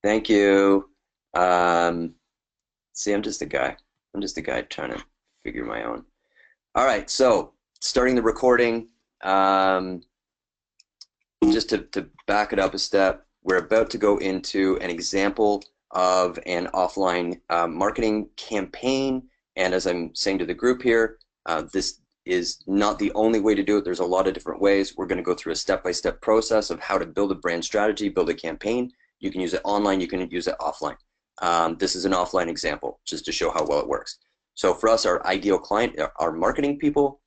Thank you. Um, See, I'm just a guy. I'm just a guy trying to figure my own. All right, so starting the recording. Um, just to back it up a step, we're about to go into an example of an offline marketing campaign. And as I'm saying to the group here, this is not the only way to do it. There's a lot of different ways. We're going to go through a step-by-step process of how to build a brand strategy, build a campaign. You can use it online, you can use it offline. This is an offline example, just to show how well it works. So for us, our ideal client, our marketing people,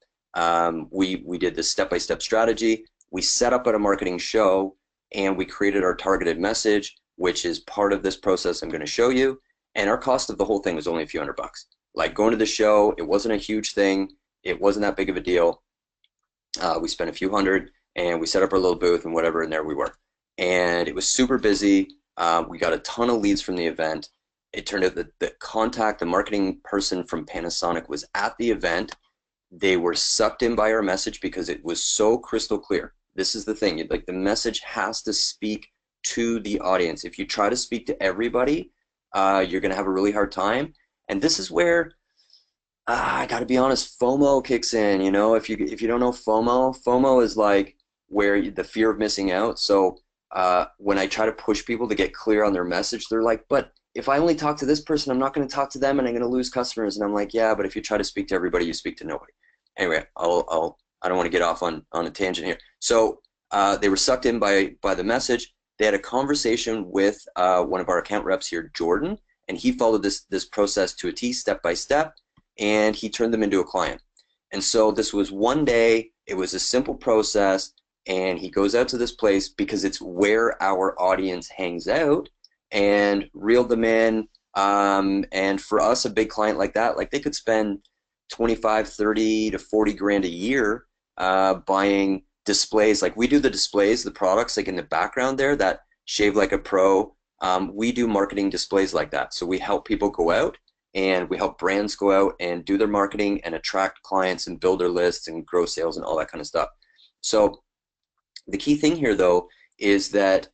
we did this step-by-step strategy. We set up at a marketing show and we created our targeted message, which is part of this process I'm going to show you. And our cost of the whole thing was only a few $100. Like going to the show, it wasn't a huge thing. It wasn't that big of a deal. We spent a few hundred and we set up our little booth and whatever, and there we were. And it was super busy. We got a ton of leads from the event. It turned out that the marketing person from Panasonic was at the event. They were sucked in by our message because it was so crystal clear. This is the thing, like the message has to speak to the audience. If you try to speak to everybody, you're gonna have a really hard time. And this is where I gotta be honest, FOMO kicks in. You know, if you don't know FOMO is like where the fear of missing out. So when I try to push people to get clear on their message, they're like, but if I only talk to this person, I'm not going to talk to them and I'm going to lose customers. And I'm like, yeah, but if you try to speak to everybody, you speak to nobody. Anyway, I don't want to get off on a tangent here. So they were sucked in by the message. They had a conversation with one of our account reps here, Jordan, and he followed this process to a T, step by step, and he turned them into a client. And so this was one day. It was a simple process, and he goes out to this place because it's where our audience hangs out, and reeled them in. And for us, a big client like that, like they could spend 25, 30 to 40 grand a year buying displays. Like we do the displays, the products like in the background there that shave like a pro. We do marketing displays like that. So we help people go out and we help brands go out and do their marketing and attract clients and build their lists and grow sales and all that kind of stuff. So the key thing here though is that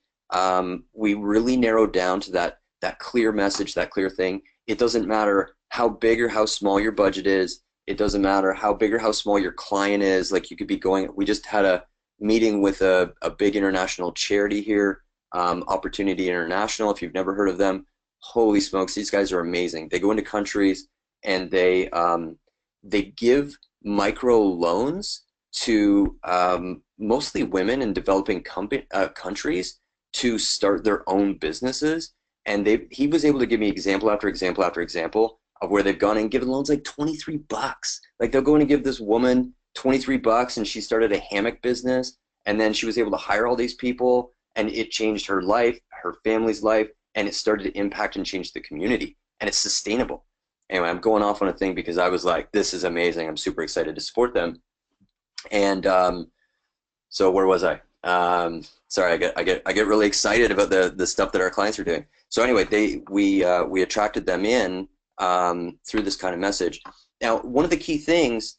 we really narrowed down to that clear message, that clear thing. It doesn't matter how big or how small your budget is. It doesn't matter how big or how small your client is. Like you could be going, we just had a meeting with a big international charity here, Opportunity International. If you've never heard of them, holy smokes, these guys are amazing. They go into countries and they give micro loans to mostly women in developing countries to start their own businesses. And he was able to give me example after example after example of where they've gone and given loans like $23. Like they'll go in and give this woman $23 and she started a hammock business, and then she was able to hire all these people and it changed her life, her family's life, and it started to impact and change the community, and it's sustainable. Anyway, I'm going off on a thing because I was like, this is amazing. I'm super excited to support them. And so where was I? Sorry, I get really excited about the stuff that our clients are doing. So anyway, we attracted them in through this kind of message. Now, one of the key things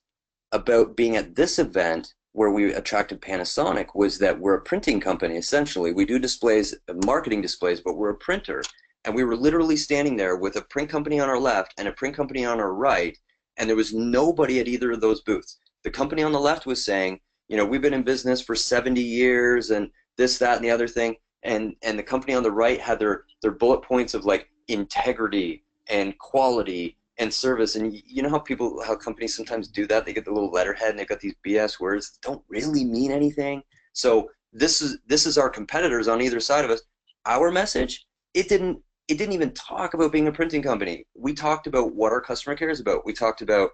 about being at this event where we attracted Panasonic was that we're a printing company, essentially. We do displays, marketing displays, but we're a printer. And we were literally standing there with a print company on our left and a print company on our right, and there was nobody at either of those booths. The company on the left was saying, you know, we've been in business for 70 years and this, that, and the other thing. And the company on the right had their bullet points of like integrity and quality and service. And you know how companies sometimes do that? They get the little letterhead and they've got these BS words that don't really mean anything. So this is our competitors on either side of us. Our message, it didn't even talk about being a printing company. We talked about what our customer cares about. We talked about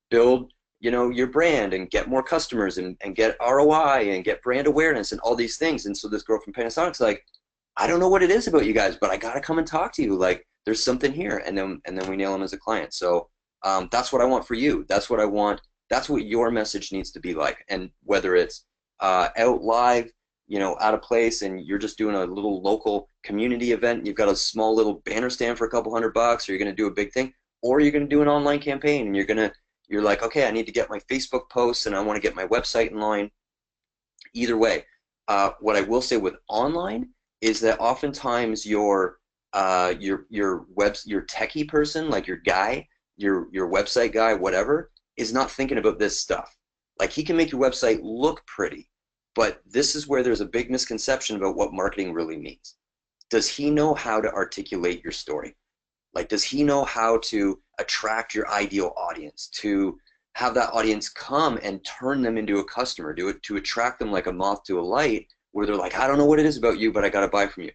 build, you know, your brand and get more customers and get ROI and get brand awareness and all these things. And so this girl from Panasonic's like, I don't know what it is about you guys, but I gotta come and talk to you. Like there's something here. And then we nail them as a client. So that's what I want for you. That's what I want. That's what your message needs to be like. And whether it's out live, you know, out of place, and you're just doing a little local community event, and you've got a small little banner stand for a couple $100, or you're gonna do a big thing, or you're gonna do an online campaign and you're like, okay, I need to get my Facebook posts and I want to get my website in line. Either way, what I will say with online is that oftentimes your your techie person, like your guy, your website guy, whatever, is not thinking about this stuff. Like he can make your website look pretty, but this is where there's a big misconception about what marketing really means. Does he know how to articulate your story? Like, does he know how to attract your ideal audience, to have that audience come and turn them into a customer, do it to attract them like a moth to a light, where they're like, I don't know what it is about you, but I got to buy from you.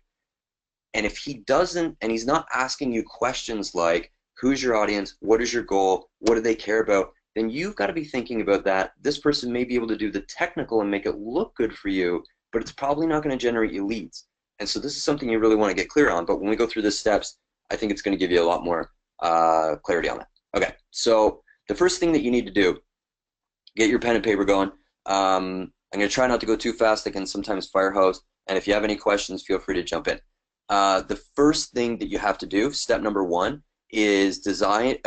And if he doesn't, and he's not asking you questions like, who's your audience? What is your goal? What do they care about? Then you've got to be thinking about that. This person may be able to do the technical and make it look good for you, but it's probably not going to generate you leads. And so this is something you really want to get clear on. But when we go through the steps, I think it's going to give you a lot more clarity on that. Okay, so the first thing that you need to do, get your pen and paper going. I'm going to try not to go too fast. I can sometimes fire hose. And if you have any questions, feel free to jump in. The first thing that you have to do, step number one, is decide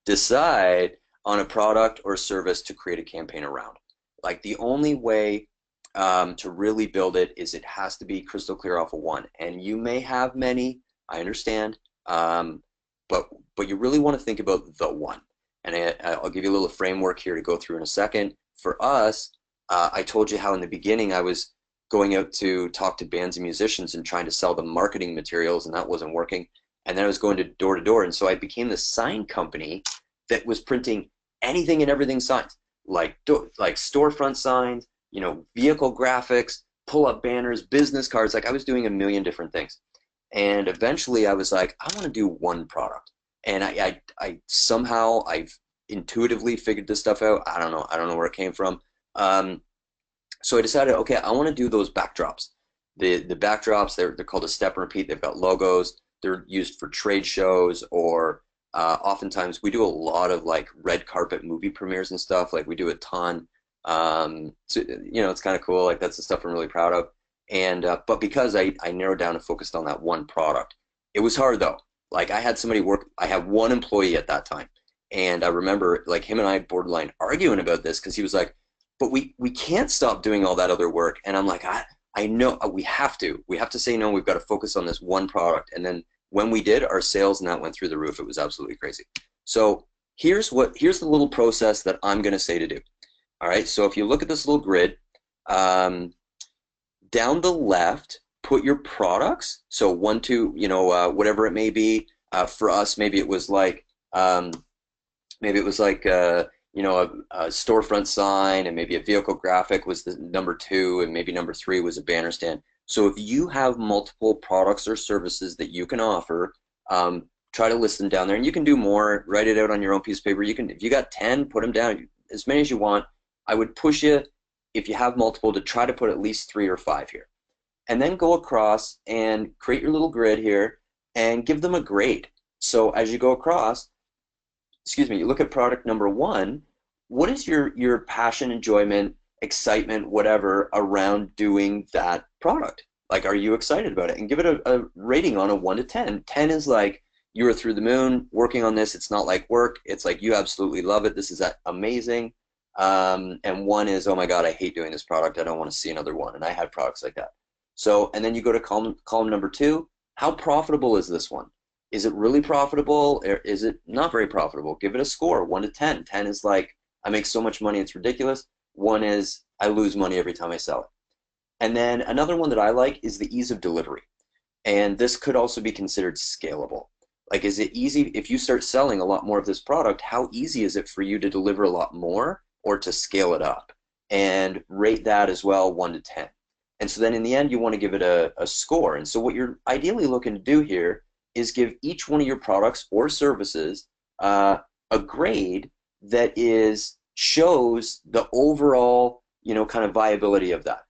decide on a product or service to create a campaign around. Like the only way to really build it is it has to be crystal clear off of one. And you may have many, I understand, but you really want to think about the one. And I'll give you a little framework here to go through in a second. For us, I told you how in the beginning I was going out to talk to bands and musicians and trying to sell them marketing materials, and that wasn't working. And then I was going to door, and so I became the sign company that was printing anything and everything signs, like storefront signs, you know, vehicle graphics, pull-up banners, business cards. Like I was doing a million different things. And eventually I was like, I want to do one product. And I somehow I've intuitively figured this stuff out. I don't know where it came from. So I decided, okay, I want to do those backdrops. The backdrops, they're called a step and repeat. They've got logos. They're used for trade shows, or oftentimes we do a lot of like red carpet movie premieres and stuff. Like we do a ton. So, you know, it's kind of cool. Like that's the stuff I'm really proud of. And but because I narrowed down and focused on that one product, it was hard though. Like I had somebody work. I had one employee at that time, and I remember like him and I borderline arguing about this because he was like, but we can't stop doing all that other work. And I'm like, I know we have to say no. We've got to focus on this one product. And then when we did, our sales and that went through the roof. It was absolutely crazy. So here's the little process that I'm going to say to do. All right. So if you look at this little grid, down the left, put your products. So 1, 2, you know, whatever it may be. For us, maybe it was like you know, a storefront sign, and maybe a vehicle graphic was the number 2, and maybe number 3 was a banner stand. So if you have multiple products or services that you can offer, try to list them down there, and you can do more. Write it out on your own piece of paper. You can, if you got 10, put them down as many as you want. I would push you, if you have multiple, to try to put at least 3 or 5 here, and then go across and create your little grid here and give them a grade. So as you go across, excuse me, you look at product number 1, what is your passion, enjoyment, excitement, whatever, around doing that product? Like, are you excited about it? And give it a rating on a 1 to 10. 10 is like, you are through the moon working on this. It's not like work. It's like, you absolutely love it. This is amazing. And 1 is, oh my God, I hate doing this product. I don't want to see another one. And I had products like that. So, and then you go to column number 2. How profitable is this one? Is it really profitable, or is it not very profitable? Give it a score, 1 to 10. 10 is like, I make so much money, it's ridiculous. 1 is, I lose money every time I sell it. And then another one that I like is the ease of delivery. And this could also be considered scalable. Like, is it easy, if you start selling a lot more of this product, how easy is it for you to deliver a lot more or to scale it up? And rate that as well, 1 to 10. And so then in the end, you want to give it a score. And so what you're ideally looking to do here is give each one of your products or services a grade that shows the overall, you know, kind of viability of that.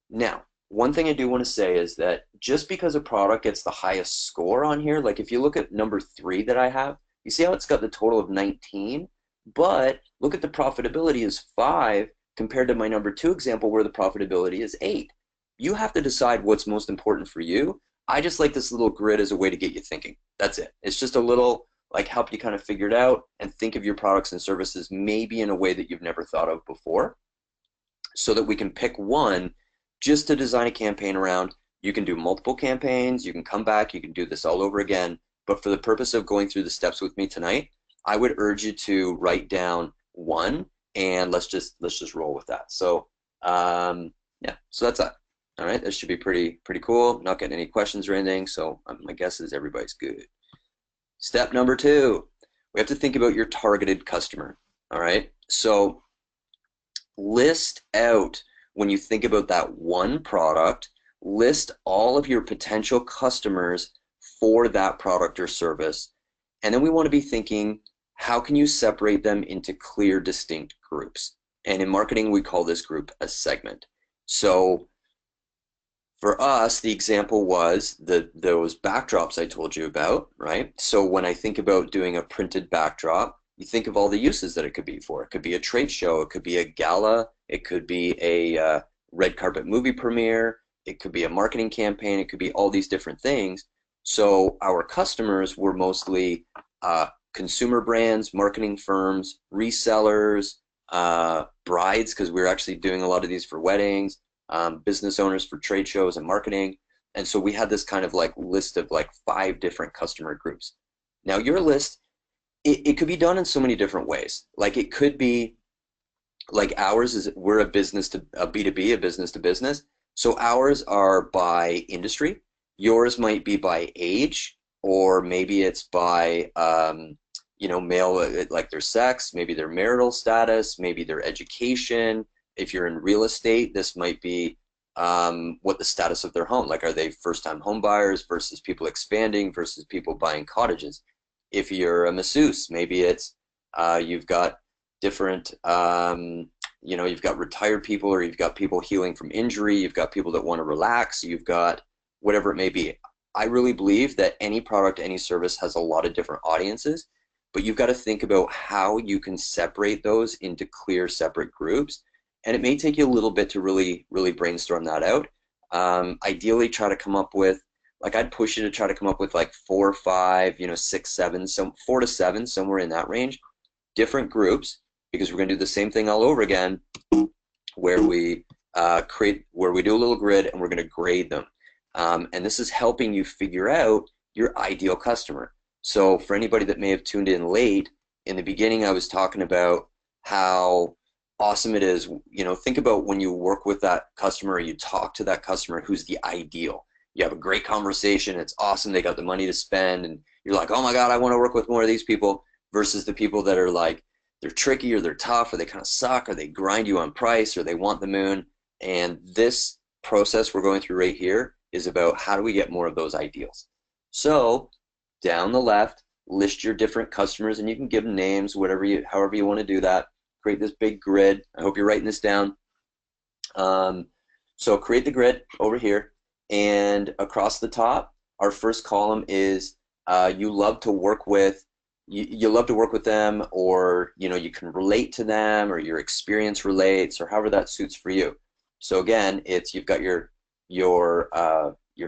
Now, one thing I do want to say is that just because a product gets the highest score on here, like if you look at number 3 that I have, you see how it's got the total of 19, but look at the profitability is 5 compared to my number 2 example where the profitability is 8. You have to decide what's most important for you. I just like this little grid as a way to get you thinking. That's it. It's just a little, like, help you kind of figure it out and think of your products and services maybe in a way that you've never thought of before, so that we can pick one just to design a campaign around. You can do multiple campaigns, you can come back, you can do this all over again. But for the purpose of going through the steps with me tonight, I would urge you to write down one, and let's just roll with that. So yeah, so that's that. All right, this should be pretty cool. Not getting any questions or anything, so my guess is everybody's good. Step number 2, we have to think about your targeted customer. All right, so list out, when you think about that one product, list all of your potential customers for that product or service. And then we want to be thinking, how can you separate them into clear, distinct groups? And in marketing, we call this group a segment. So for us, the example was those backdrops I told you about, right? So when I think about doing a printed backdrop, you think of all the uses that it could be for. It could be a trade show, it could be a gala, it could be a red carpet movie premiere, it could be a marketing campaign, it could be all these different things. So our customers were mostly consumer brands, marketing firms, resellers, brides, because we were actually doing a lot of these for weddings, business owners for trade shows and marketing. And so we had this kind of like list of like 5 different customer groups. Now your list, it could be done in so many different ways. Like it could be like ours is, we're a business to a B2B, a business to business. So ours are by industry. Yours might be by age, or maybe it's by you know, male, like their sex, maybe their marital status, maybe their education. If you're in real estate, this might be what the status of their home. Like, are they first-time home buyers versus people expanding versus people buying cottages? If you're a masseuse, maybe it's you've got different, you know, you've got retired people, or you've got people healing from injury, you've got people that want to relax, you've got whatever it may be. I really believe that any product, any service has a lot of different audiences, but you've got to think about how you can separate those into clear, separate groups. And it may take you a little bit to really brainstorm that out. Ideally, try to come up with, like, I'd push you to try to come up with like 4 or 5, you know, 6, 7, so 4 to 7, somewhere in that range, different groups, because we're going to do the same thing all over again, where we where we do a little grid and we're going to grade them. And this is helping you figure out your ideal customer. So for anybody that may have tuned in late, in the beginning I was talking about how awesome it is, you know, think about when you work with that customer, or you talk to that customer who's the ideal. You have a great conversation, it's awesome, they got the money to spend, and you're like, oh my God, I want to work with more of these people, versus the people that are like, they're tricky, or they're tough, or they kind of suck, or they grind you on price, or they want the moon. And this process we're going through right here is about how do we get more of those ideals. So down the left, list your different customers, and you can give them names, however you want to do that. Create this big grid. I hope you're writing this down. So create the grid over here, and across the top, our first column is you love to work with. You love to work with them, or you know, you can relate to them, or your experience relates, or however that suits for you. So again, it's, you've got your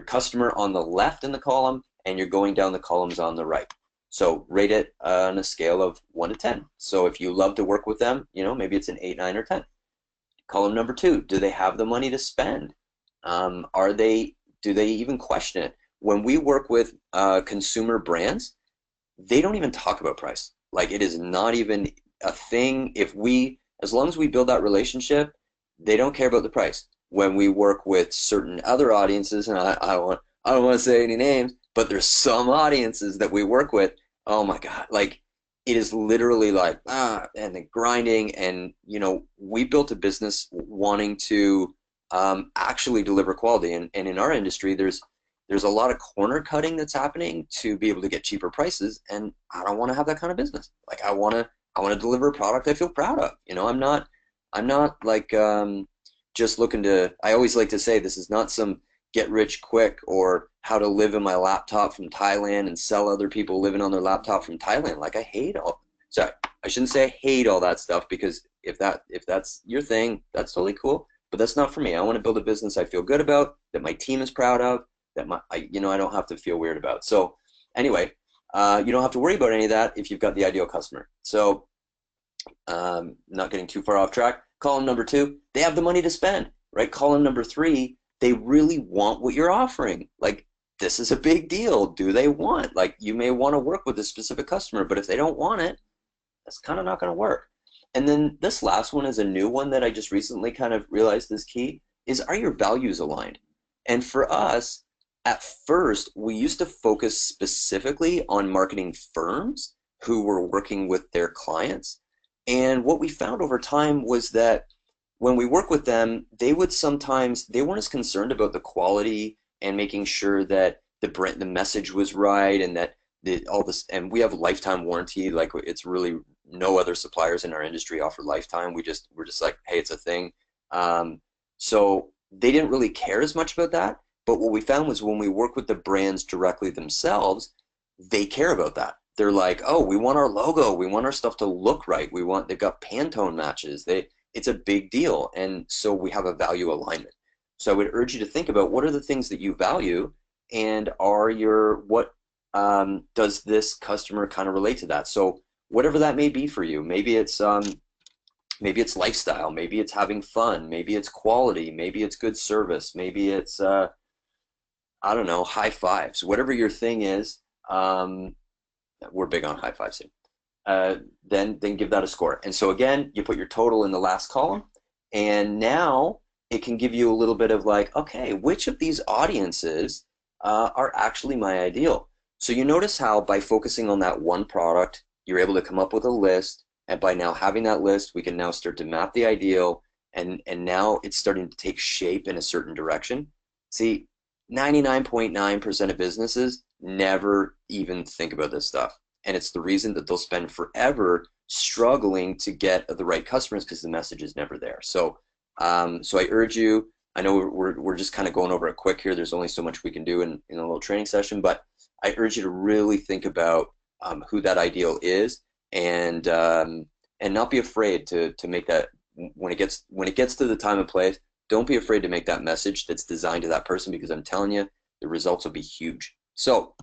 customer on the left in the column, and you're going down the columns on the right. So rate it on a scale of 1 to 10. So if you love to work with them, you know, maybe it's an 8, 9, or 10. Column number 2, do they have the money to spend? Do they even question it? When we work with consumer brands, they don't even talk about price. Like, it is not even a thing. As long as we build that relationship, they don't care about the price. When we work with certain other audiences, and I don't want to say any names, but there's some audiences that we work with, oh my God, like, it is literally like, and the grinding, and you know, we built a business wanting to actually deliver quality, and in our industry, there's a lot of corner cutting that's happening to be able to get cheaper prices, and I don't want to have that kind of business. Like, I want to deliver a product I feel proud of. You know, I'm not like just looking to. I always like to say, this is not some get rich quick, or how to live in my laptop from Thailand and sell other people living on their laptop from Thailand. Like, sorry, I shouldn't say I hate all that stuff, because if that's your thing, that's totally cool, but that's not for me. I want to build a business I feel good about, that my team is proud of, that I don't have to feel weird about. So anyway, you don't have to worry about any of that if you've got the ideal customer. So not getting too far off track. Column number 2, they have the money to spend, right? Column number 3, they really want what you're offering. Like, this is a big deal. Do they want? Like, you may want to work with a specific customer, but if they don't want it, that's kind of not going to work. And then this last one is a new one that I just recently kind of realized is key, is are your values aligned? And for us, at first, we used to focus specifically on marketing firms who were working with their clients. And what we found over time was that when we work with them, they would sometimes, they weren't as concerned about the quality and making sure that the message was right and that all this, and we have lifetime warranty. Like, it's really, no other suppliers in our industry offer lifetime. We're just like, hey, it's a thing. So they didn't really care as much about that. But what we found was when we work with the brands directly themselves, they care about that. They're like, oh, we want our logo, we want our stuff to look right. They've got Pantone matches. It's a big deal. And so we have a value alignment. So I would urge you to think about what are the things that you value, and what does this customer kind of relate to that? So whatever that may be for you, maybe it's lifestyle, maybe it's having fun, maybe it's quality, maybe it's good service, maybe it's I don't know, high fives, whatever your thing is. We're big on high fives here. Then give that a score. And so again, you put your total in the last column, and now it can give you a little bit of like, okay, which of these audiences are actually my ideal? So you notice how by focusing on that one product, you're able to come up with a list, and by now having that list, we can now start to map the ideal, and now it's starting to take shape in a certain direction. See, 99.9% of businesses never even think about this stuff. And it's the reason that they'll spend forever struggling to get the right customers, because the message is never there. So so I urge you, I know we're just kind of going over it quick here. There's only so much we can do in a little training session, but I urge you to really think about who that ideal is, and not be afraid to make that when it gets to the time and place. Don't be afraid to make that message that's designed to that person, because I'm telling you, the results will be huge. So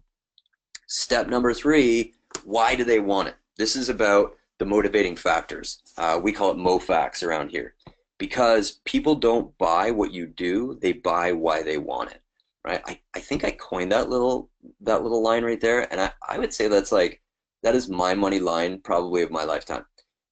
step number 3, why do they want it? This is about the motivating factors. We call it MoFacs around here, because people don't buy what you do, they buy why they want it, right? I think I coined that little line right there, and I would say that is my money line probably of my lifetime.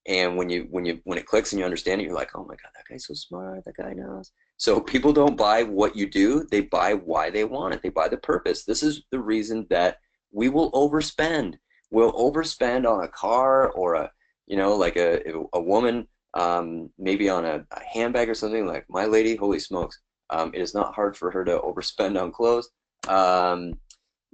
And when it clicks and you understand it, you're like, oh my God, that guy's so smart, that guy knows. So people don't buy what you do, they buy why they want it. They buy the purpose. This is the reason that we will overspend. We'll overspend on a car, or like a woman, maybe on a handbag or something. Like my lady, holy smokes, it is not hard for her to overspend on clothes.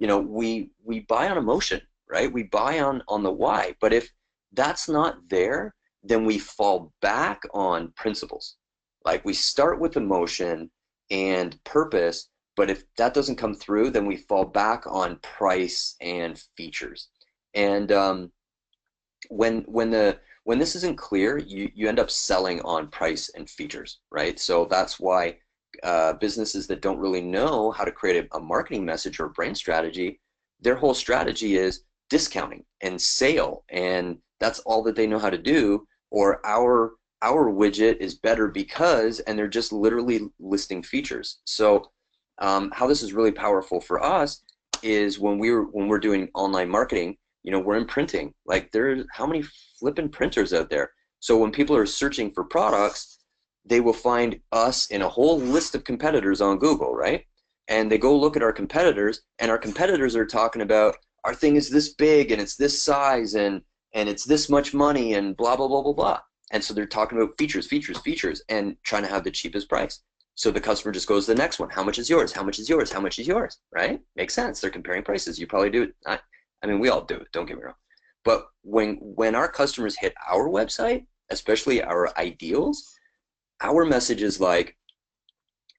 We buy on emotion, right? We buy on the why. But if that's not there, then we fall back on principles. Like, we start with emotion and purpose, but if that doesn't come through, then we fall back on price and features. And when this isn't clear, you end up selling on price and features, right? So that's why businesses that don't really know how to create a marketing message or a brand strategy, their whole strategy is discounting and sale, and that's all that they know how to do. Or our widget is better because, and they're just literally listing features. So how this is really powerful for us is when we're doing online marketing, we're in printing. Like, how many flipping printers out there? So when people are searching for products, they will find us in a whole list of competitors on Google, right? And they go look at our competitors, and our competitors are talking about, our thing is this big, and it's this size, and it's this much money, and blah, blah, blah, blah, blah. And so they're talking about features, and trying to have the cheapest price. So the customer just goes to the next one. How much is yours? How much is yours? How much is yours? Right? Makes sense. They're comparing prices. You probably do it. I mean, we all do it. Don't get me wrong. But when our customers hit our website, especially our ideals, our message is like,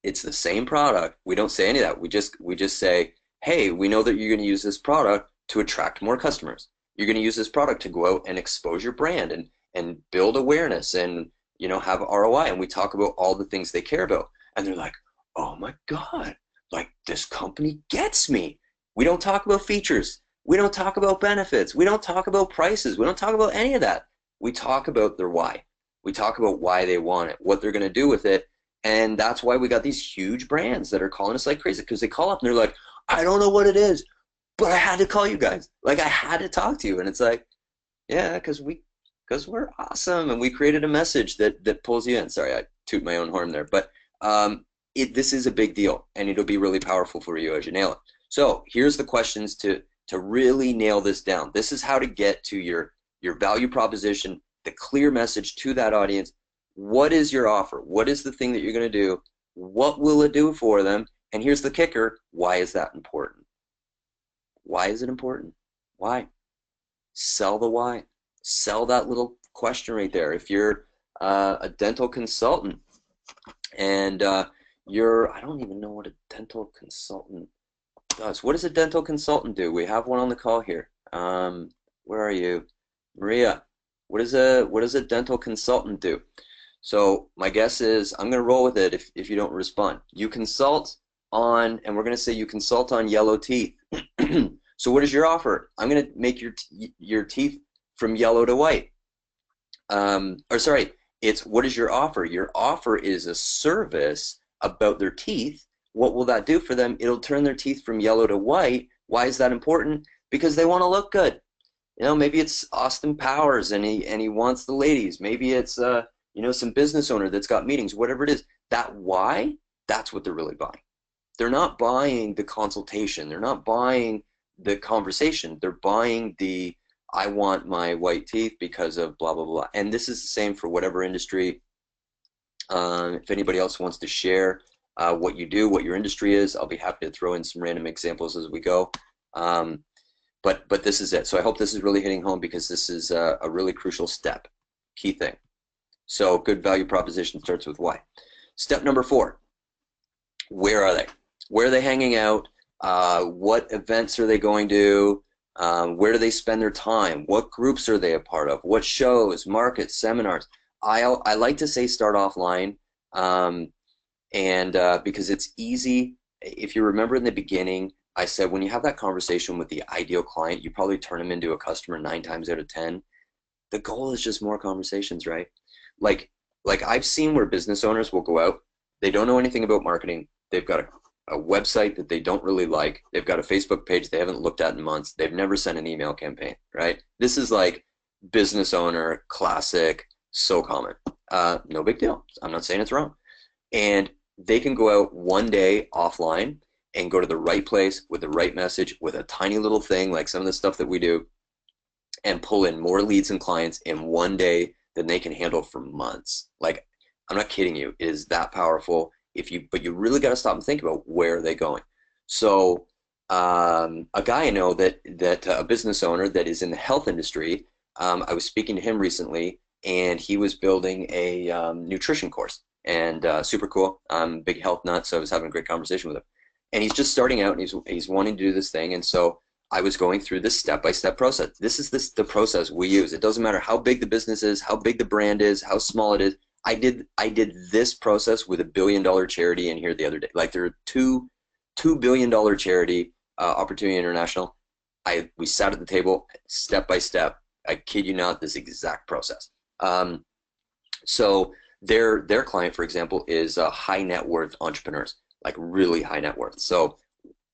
it's the same product. We don't say any of that. We just say, hey, we know that you're going to use this product to attract more customers. You're going to use this product to go out and expose your brand and build awareness and have ROI. And we talk about all the things they care about. And they're like, oh my God, like, this company gets me. We don't talk about features. We don't talk about benefits. We don't talk about prices. We don't talk about any of that. We talk about their why. We talk about why they want it, what they're going to do with it, And that's why we got these huge brands that are calling us like crazy, because they call up and they're like, I don't know what it is, but I had to call you guys. Like I had to talk to you. And it's like, yeah, because we're awesome and we created a message that pulls you in. Sorry, I toot my own horn there, but this is a big deal and it'll be really powerful for you as you nail it. So here's the questions to really nail this down. This is how to get to your value proposition, the clear message to that audience. What is your offer? What is the thing that you're going to do? What will it do for them? And here's the kicker. Why is that important? Why is it important? Why? Sell the why. Sell that little question right there. If you're a dental consultant and I don't even know what a dental consultant does. What does a dental consultant do? We have one on the call here. Where are you? Maria, what does a dental consultant do? So my guess is I'm going to roll with it if you don't respond. You consult on, and we're going to say you consult on yellow teeth. So what is your offer? I'm going to make your teeth from yellow to white. Or sorry, it's what is your offer? Your offer is a service about their teeth. What will that do for them? It'll turn their teeth from yellow to white. Why is that important? Because they want to look good. You know, maybe it's Austin Powers and he wants the ladies. Maybe it's you know, some business owner that's got meetings, whatever it is. That why, that's what they're really buying. They're not buying the consultation. They're not buying the conversation. They're buying the I want my white teeth because of blah, blah, blah. And this is the same for whatever industry. If anybody else wants to share what you do, what your industry is, I'll be happy to throw in some random examples as we go. But this is it. So I hope this is really hitting home because this is a really crucial step, key thing. So good value proposition starts with why. Step number 4, where are they? Where are they hanging out? What events are they going to? Where do they spend their time? What groups are they a part of? What shows, markets, seminars? I like to say start offline because it's easy. If you remember in the beginning, I said when you have that conversation with the ideal client, you probably turn them into a customer 9 times out of 10. The goal is just more conversations, right? Like I've seen where business owners will go out, they don't know anything about marketing, they've got a website that they don't really like, they've got a Facebook page they haven't looked at in months, they've never sent an email campaign, right? This is like business owner, classic, so common. No big deal. I'm not saying it's wrong. And they can go out one day offline and go to the right place with the right message with a tiny little thing like some of the stuff that we do and pull in more leads and clients in one day than they can handle for months. Like, I'm not kidding you, it is that powerful. But you really got to stop and think about where are they going. So a guy I know that a business owner that is in the health industry, I was speaking to him recently and he was building a nutrition course and super cool. I'm a big health nut, so I was having a great conversation with him. And he's just starting out and he's wanting to do this thing, and so I was going through this step-by-step process. This is the process we use. It doesn't matter how big the business is, how big the brand is, how small it is. I did this process with $1 billion charity in here the other day. Like there are $2 billion charity, Opportunity International. We sat at the table step by step. I kid you not, this exact process. So their client, for example, is high net worth entrepreneurs, like really high net worth. So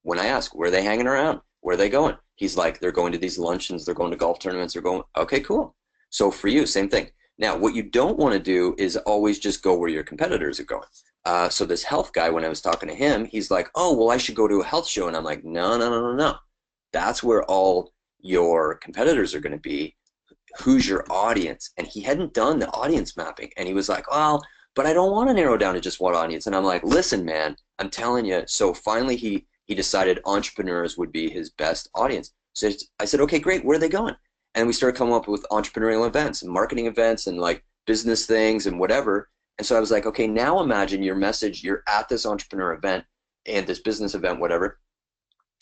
when I ask where are they hanging around, where are they going? He's like, they're going to these luncheons, they're going to golf tournaments, they're going, okay, cool. So for you, same thing. Now, what you don't want to do is always just go where your competitors are going. So this health guy, when I was talking to him, he's like, oh, well, I should go to a health show. And I'm like, no. That's where all your competitors are going to be. Who's your audience? And he hadn't done the audience mapping. And he was like, well, but I don't want to narrow down to just one audience. And I'm like, listen, man, I'm telling you. So finally he decided entrepreneurs would be his best audience. So I said, okay, great. Where are they going? And we started coming up with entrepreneurial events and marketing events and like business things and whatever. And so I was like, okay, now imagine your message. You're at this entrepreneur event and this business event, whatever.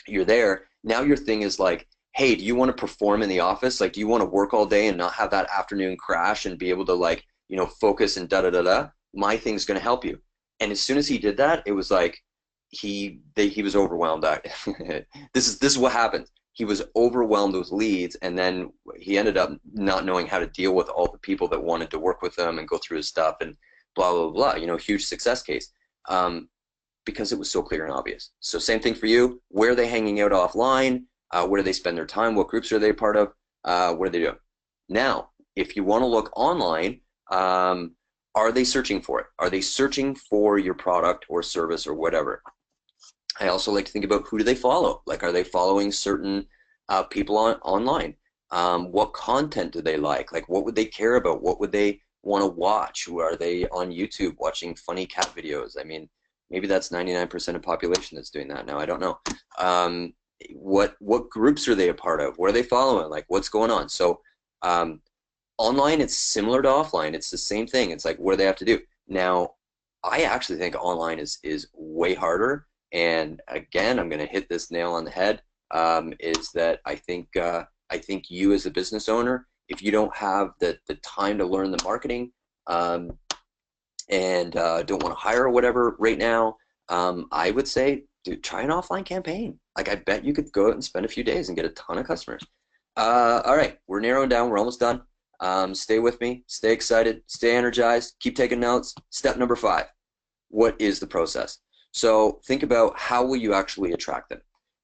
You're there. Now your thing is like, hey, do you want to perform in the office? Like, do you want to work all day and not have that afternoon crash and be able to like, you know, focus and da-da-da-da? My thing's going to help you. And as soon as he did that, it was like, he was overwhelmed. This is what happened. He was overwhelmed with leads, and then he ended up not knowing how to deal with all the people that wanted to work with him and go through his stuff. And blah, blah, blah, you know, huge success case. Because it was so clear and obvious. So same thing for you. Where are they hanging out offline? Where do they spend their time? What groups are they part of? What do they do? Now, if you want to look online, are they searching for it? Are they searching for your product or service or whatever? I also like to think about who do they follow? Like, are they following certain people online? What content do they like? Like, what would they care about? What would they want to watch? Who are they on YouTube watching funny cat videos? I mean, maybe that's 99% of population that's doing that now. I don't know. What groups are they a part of? What are they following? Like, what's going on? So online, it's similar to offline. It's the same thing. It's like, what do they have to do? Now, I actually think online is way harder. And again, I'm going to hit this nail on the head. Is that I think you as a business owner, if you don't have the time to learn the marketing, and don't want to hire or whatever right now, I would say, dude, try an offline campaign. Like, I bet you could go out and spend a few days and get a ton of customers. All right, we're narrowing down. We're almost done. Stay with me. Stay excited. Stay energized. Keep taking notes. Step number 5. What is the process? So think about, how will you actually attract them?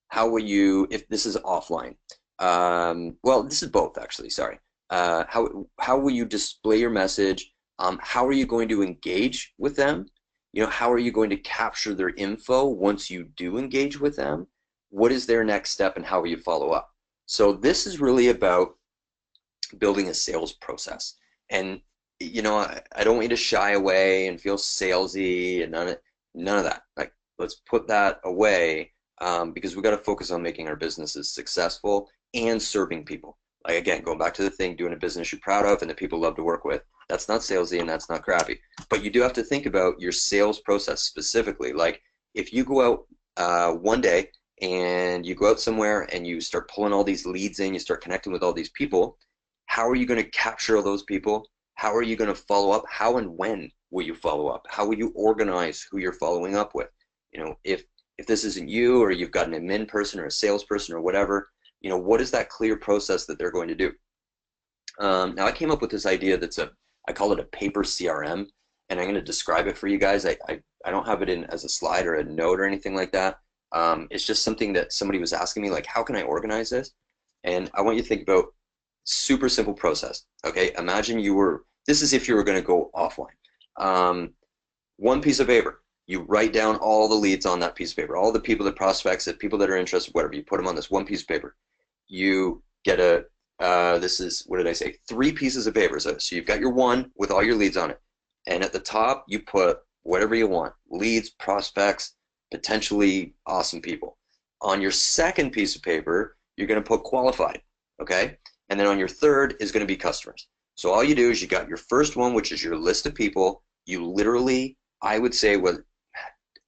How will you, if this is offline? Well, this is both, actually. Sorry. How will you display your message? How are you going to engage with them? You know, how are you going to capture their info once you do engage with them? What is their next step, and how will you follow up? So this is really about building a sales process. And, you know, I don't want you to shy away and feel salesy and none of that. Like, let's put that away, because we got to focus on making our businesses successful and serving people. Like, again, going back to the thing, doing a business you're proud of and that people love to work with. That's not salesy and that's not crappy. But you do have to think about your sales process specifically. Like, if you go out one day and you go out somewhere and you start pulling all these leads in, you start connecting with all these people, how are you going to capture all those people? How are you going to follow up? How and when will you follow up? How will you organize who you're following up with? You know, if this isn't you, or you've got an admin person or a salesperson or whatever, you know, what is that clear process that they're going to do? Now, I came up with this idea I call it a paper CRM, and I'm going to describe it for you guys. I don't have it in as a slide or a note or anything like that. It's just something that somebody was asking me, like, how can I organize this? And I want you to think about super simple process. Okay, imagine this is if you were going to go offline. One piece of paper. You write down all the leads on that piece of paper, all the people, the prospects, the people that are interested, whatever. You put them on this one piece of paper. You get this is, what did I say? 3 pieces of paper. So you've got your one with all your leads on it. And at the top, you put whatever you want. Leads, prospects, potentially awesome people. On your second piece of paper, you're going to put qualified, okay? And then on your third is going to be customers. So all you do is you got your first one, which is your list of people. You literally, I would say,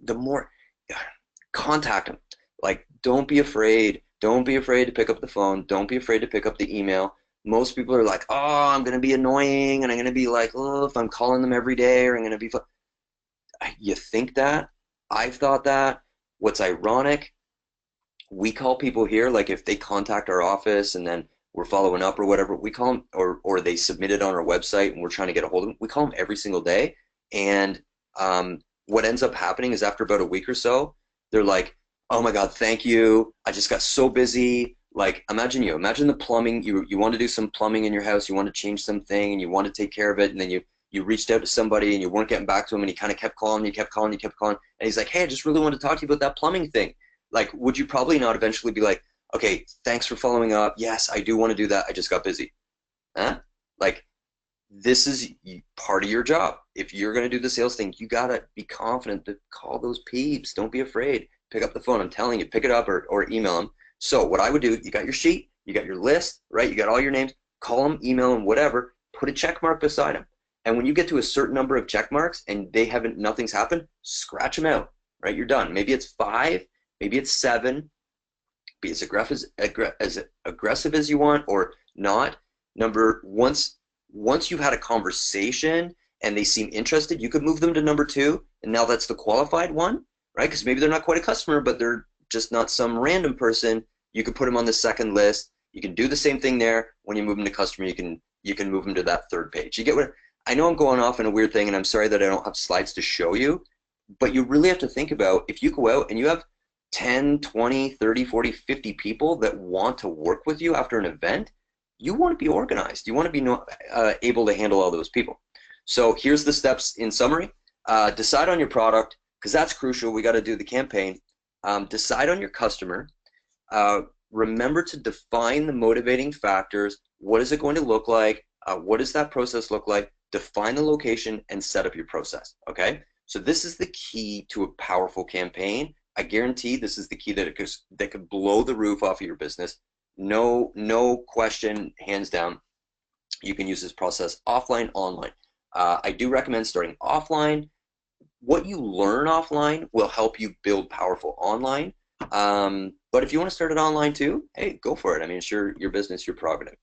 the more, contact them. Like, don't be afraid. Don't be afraid to pick up the phone. Don't be afraid to pick up the email. Most people are like, oh, I'm going to be annoying, and I'm going to be like, oh, if I'm calling them every day, or I'm going to be, you think that? I've thought that. What's ironic, we call people here, like, if they contact our office and then we're following up or whatever, we call them, or they submit it on our website and we're trying to get a hold of them, we call them every single day. And what ends up happening is, after about a week or so, they're like, oh my God, thank you. I just got so busy. Like, imagine the plumbing. You want to do some plumbing in your house. You want to change something and you want to take care of it. And then you reached out to somebody and you weren't getting back to him, and he kind of kept calling, you kept calling. And he's like, hey, I just really want to talk to you about that plumbing thing. Like, would you probably not eventually be like, okay, thanks for following up. Yes, I do want to do that. I just got busy. Huh? Like, this is part of your job. If you're going to do the sales thing, you got to be confident to call those peeps. Don't be afraid. Pick up the phone. I'm telling you, pick it up or email them. So what I would do, you got your sheet, you got your list, right? You got all your names. Call them, email them, whatever. Put a check mark beside them. And when you get to a certain number of check marks and nothing's happened, scratch them out, right? You're done. Maybe it's 5, maybe it's 7. Be as aggressive as you want, or not. Once you've had a conversation and they seem interested, you could move them to number 2, and now that's the qualified one, right? Because maybe they're not quite a customer, but they're just not some random person. You could put them on the second list. You can do the same thing there. When you move them to customer, you can move them to that third page. You get what I know I'm going off on a weird thing, and I'm sorry that I don't have slides to show you, but you really have to think about if you go out and you have 10, 20, 30, 40, 50 people that want to work with you after an event, you want to be organized. You want to be able to handle all those people. So here's the steps in summary. Decide on your product, because that's crucial. We got to do the campaign. Decide on your customer. Uh, Remember to define the motivating factors. What is it going to look like? What does that process look like? Define the location and set up your process, okay? So this is the key to a powerful campaign. I guarantee this is the key that could blow the roof off of your business. No question, hands down. You can use this process offline, online. I do recommend starting offline. What you learn offline will help you build powerful online. But if you want to start it online too, hey, go for it. I mean, it's your business, your prerogative.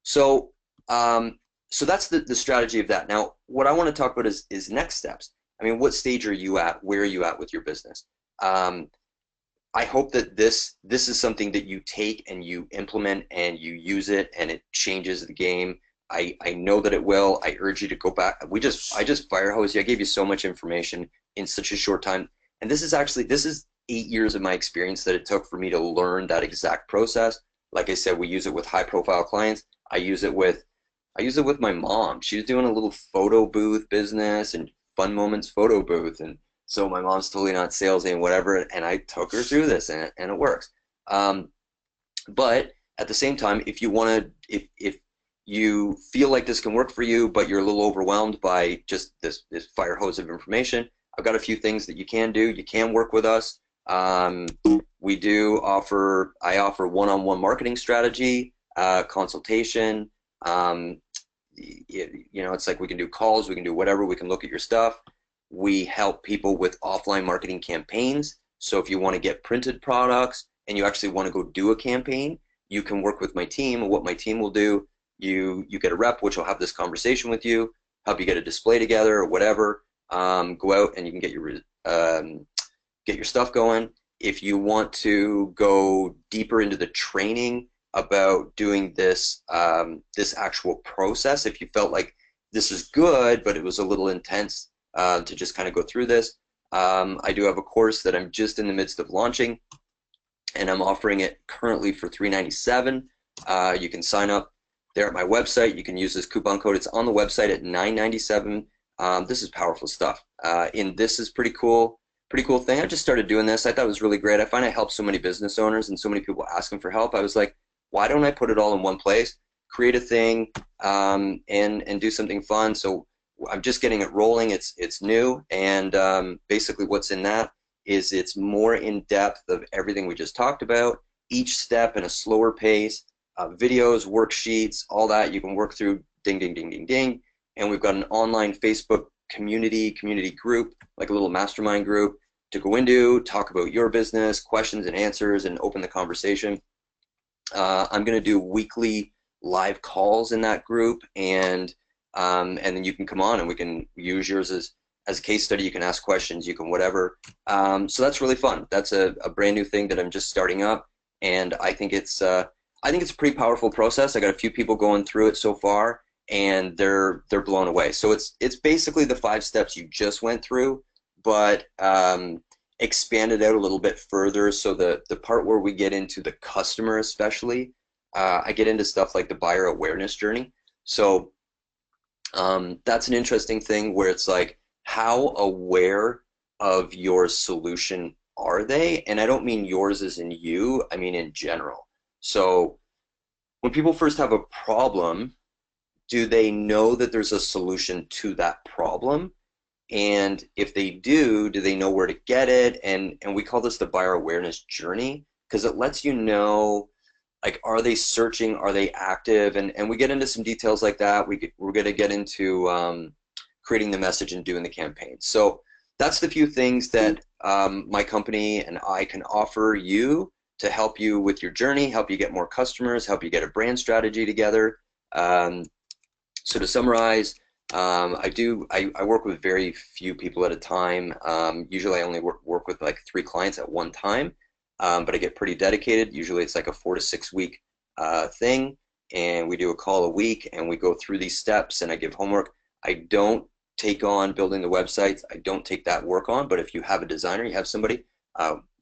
So, so that's the strategy of that. Now, what I want to talk about is next steps. I mean, what stage are you at? Where are you at with your business? I hope that this is something that you take and you implement and you use it and it changes the game. I know that it will. I urge you to go back. I just fire hose you. I gave you so much information in such a short time. And this is 8 years of my experience that it took for me to learn that exact process. Like I said, we use it with high profile clients. I use it with my mom. She was doing a little photo booth business and Fun Moments photo booth. And so my mom's totally not salesy and whatever. And I took her through this and it works. But at the same time, if you want to, if you feel like this can work for you, but you're a little overwhelmed by just this fire hose of information, I've got a few things that you can do. You can work with us. We do offer, I offer one-on-one marketing strategy, consultation. You know, it's like we can do calls, we can do whatever, we can look at your stuff. We help people with offline marketing campaigns. So if you want to get printed products and you actually want to go do a campaign, you can work with my team. And what my team will do, you get a rep, which will have this conversation with you, help you get a display together or whatever. Go out and you can get your stuff going. If you want to go deeper into the training about doing this this actual process, if you felt like this is good but it was a little intense to just kind of go through this, I do have a course that I'm just in the midst of launching, and I'm offering it currently for $397. You can sign up there at my website. You can use this coupon code. It's on the website at $997. This is powerful stuff. And this is pretty cool thing. I just started doing this. I thought it was really great. I find I help so many business owners and so many people asking for help. I was like, why don't I put it all in one place, create a thing, and do something fun? So I'm just getting it rolling. It's new, and basically what's in that is it's more in depth of everything we just talked about, each step in a slower pace, videos, worksheets, all that you can work through, ding, ding, ding, ding, ding. And we've got an online Facebook community group, like a little mastermind group to go into, talk about your business, questions and answers, and open the conversation. I'm going to do weekly live calls in that group, and then you can come on and we can use yours as a case study. You can ask questions, you can whatever. So that's really fun. That's a brand new thing that I'm just starting up, and I think it's a pretty powerful process. I got a few people going through it so far, and they're blown away. So it's basically the 5 steps you just went through, but expanded out a little bit further. So the part where we get into the customer especially, I get into stuff like the buyer awareness journey. So that's an interesting thing where it's like, how aware of your solution are they? And I don't mean yours as in you, I mean in general. So when people first have a problem, do they know that there's a solution to that problem? And if they do they know where to get it? And we call this the buyer awareness journey, because it lets you know, like, are they searching, are they active? And we get into some details like that. We're going to get into creating the message and doing the campaign. So that's the few things that my company and I can offer you to help you with your journey, help you get more customers, help you get a brand strategy together. So to summarize, I work with very few people at a time. Usually I only work with like 3 clients at one time, but I get pretty dedicated. Usually it's like a 4 to 6 week thing, and we do a call a week and we go through these steps and I give homework. I don't take on building the websites. I don't take that work on, but if you have a designer, you have somebody,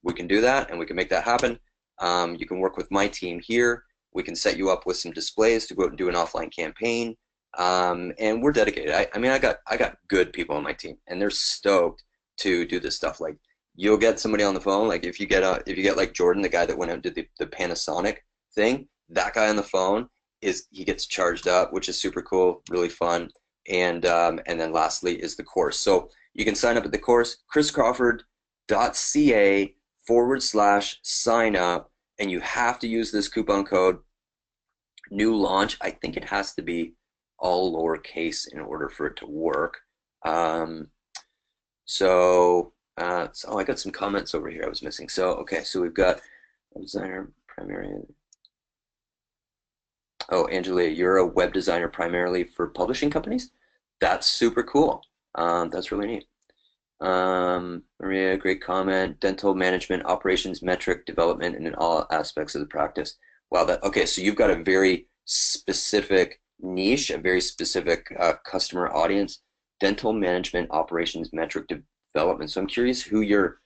we can do that and we can make that happen. You can work with my team here. We can set you up with some displays to go out and do an offline campaign. And we're dedicated. I mean, I got good people on my team, and they're stoked to do this stuff. Like, you'll get somebody on the phone. Like, if you get like Jordan, the guy that went out and did the Panasonic thing, that guy on the phone he gets charged up, which is super cool, really fun. And then lastly is the course. So you can sign up at the course, chriscrawford.ca/sign up, and you have to use this coupon code new launch. I think it has to be all lowercase in order for it to work. So I got some comments over here I was missing. So okay, so we've got designer primary. Oh, Angelia, you're a web designer primarily for publishing companies? That's super cool. That's really neat. Maria, great comment. Dental management, operations, metric development, and in all aspects of the practice. Wow, okay, so you've got a very specific niche, a very specific customer audience. Dental management, operations, metric development. So I'm curious who your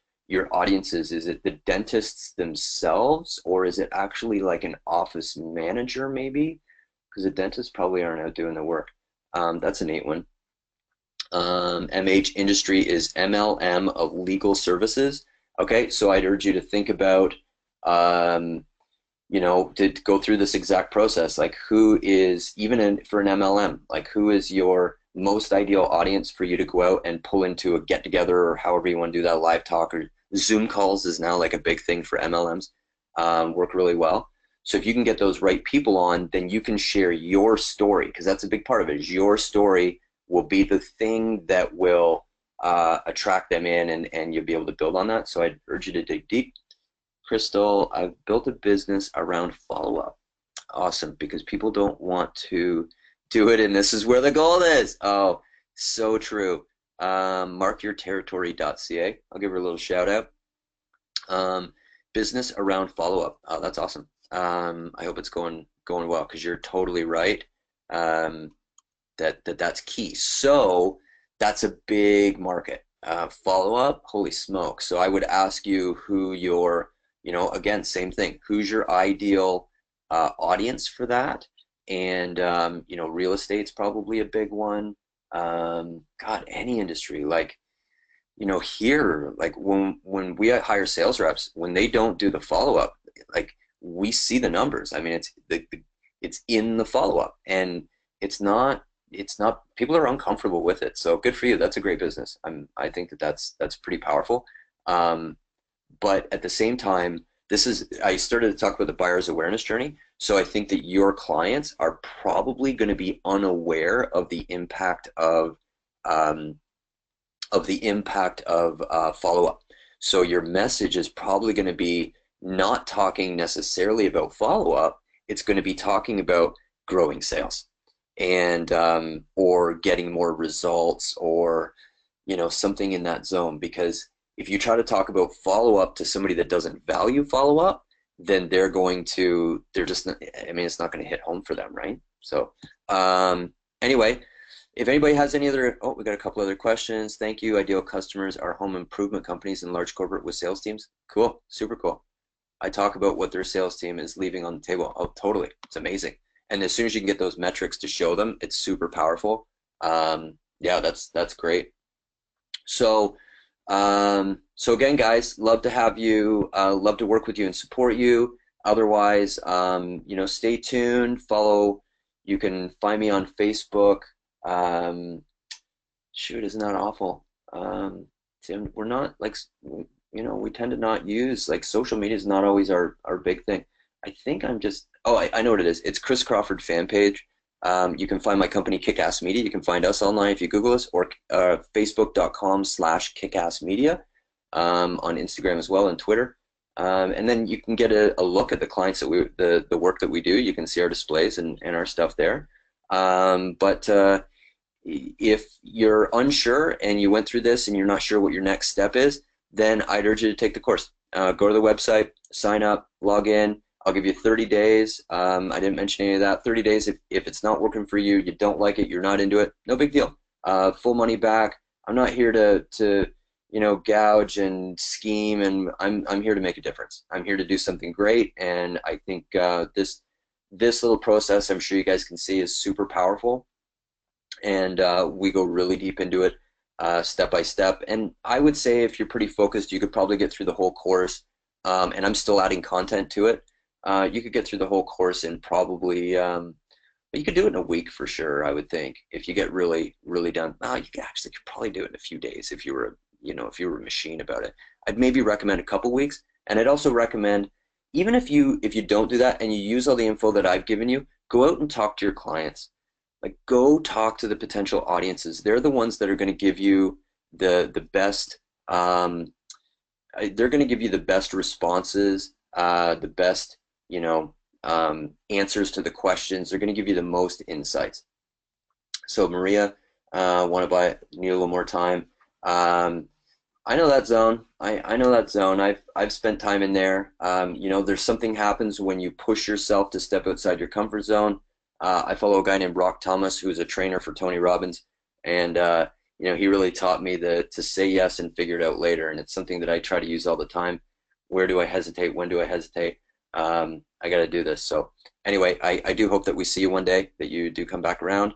audience is. Is it the dentists themselves, or is it actually like an office manager maybe? Because the dentists probably aren't out doing the work. That's a neat one. MH industry is MLM of legal services. Okay, so I'd urge you to think about, to go through this exact process. Like, who is, for an MLM, like, who is your most ideal audience for you to go out and pull into a get together, or however you want to do that, live talk, or Zoom calls is now like a big thing for MLMs, work really well. So if you can get those right people on, then you can share your story, because that's a big part of it, is your story will be the thing that will attract them in, and you'll be able to build on that. So I'd urge you to dig deep. Crystal, I've built a business around follow-up. Awesome, because people don't want to do it, and this is where the gold is. Oh, so true. Markyourterritory.ca. I'll give her a little shout out. Business around follow-up. Oh, that's awesome. I hope it's going well, because you're totally right. That's key. So that's a big market. Follow-up, holy smoke. So I would ask you who your, again, same thing. Who's your ideal audience for that? And real estate's probably a big one. God, any industry, like, here, like when we hire sales reps, when they don't do the follow-up, like, we see the numbers. I mean, it's in the follow-up, and it's not people are uncomfortable with it. So good for you. That's a great business. I think that's pretty powerful. But at the same time, I started to talk about the buyer's awareness journey. So I think that your clients are probably going to be unaware of the impact of follow-up. So your message is probably going to be not talking necessarily about follow-up. It's going to be talking about growing sales, and or getting more results, or something in that zone. Because if you try to talk about follow-up to somebody that doesn't value follow-up, then they're just not, I mean, it's not going to hit home for them, right? So anyway, if anybody has any other, we got a couple other questions. Thank you. Ideal customers are home improvement companies and large corporate with sales teams. Cool, super cool. I talk about what their sales team is leaving on the table. Oh, totally, it's amazing. And as soon as you can get those metrics to show them, it's super powerful. Yeah, that's great. So again, guys, love to have you, love to work with you and support you. Otherwise, stay tuned, follow. You can find me on Facebook. Shoot, isn't that awful? Tim, we're not like, we tend to not use, like, social media is not always our big thing. I think I'm just, I know what it is. It's Chris Crawford fan page. You can find my company, Kickass Media. You can find us online if you Google us, or facebook.com/kickassmedia, on Instagram as well, and Twitter. And then you can get a look at the clients that the work that we do. You can see our displays and our stuff there. But if you're unsure and you went through this and you're not sure what your next step is, then I'd urge you to take the course. Go to the website, sign up, log in. I'll give you 30 days. I didn't mention any of that. 30 days. If it's not working for you, you don't like it, you're not into it, no big deal. full money back. I'm not here to gouge and scheme, and I'm here to make a difference. I'm here to do something great, and I think this little process, I'm sure you guys can see, is super powerful, and we go really deep into it, step by step. And I would say if you're pretty focused, you could probably get through the whole course, and I'm still adding content to it. You could get through the whole course in probably, you could do it in a week for sure, I would think, if you get really, really done. You could probably do it in a few days if you were, if you were a machine about it. I'd maybe recommend a couple weeks, and I'd also recommend, even if you don't do that and you use all the info that I've given you, go out and talk to your clients. Like, go talk to the potential audiences. They're the ones that are going to give you the best. They're going to give you the best responses, the best, answers to the questions. They're going to give you the most insights. So Maria, want to need a little more time. I know that zone. I know that zone. I've spent time in there. There's something happens when you push yourself to step outside your comfort zone. I follow a guy named Brock Thomas, who's a trainer for Tony Robbins, and he really taught me to say yes and figure it out later. And it's something that I try to use all the time. Where do I hesitate? When do I hesitate? I got to do this. So anyway, I do hope that we see you one day, that you do come back around.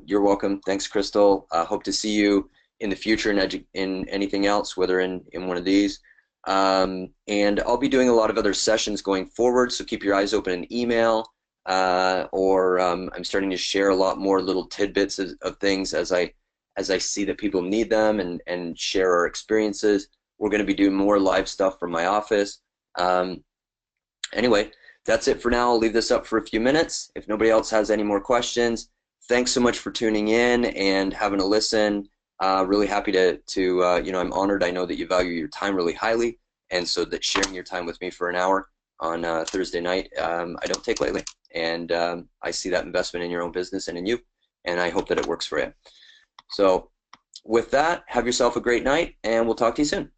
You're welcome. Thanks, Crystal. Hope to see you in the future in anything else, whether in one of these. And I'll be doing a lot of other sessions going forward, so keep your eyes open in email, or I'm starting to share a lot more little tidbits of things as I see that people need them, and share our experiences. We're going to be doing more live stuff from my office. Anyway, that's it for now. I'll leave this up for a few minutes. If nobody else has any more questions, thanks so much for tuning in and having a listen. Really happy to I'm honored. I know that you value your time really highly, and so that sharing your time with me for an hour on Thursday night, I don't take lightly. And I see that investment in your own business and in you, and I hope that it works for you. So with that, have yourself a great night, and we'll talk to you soon.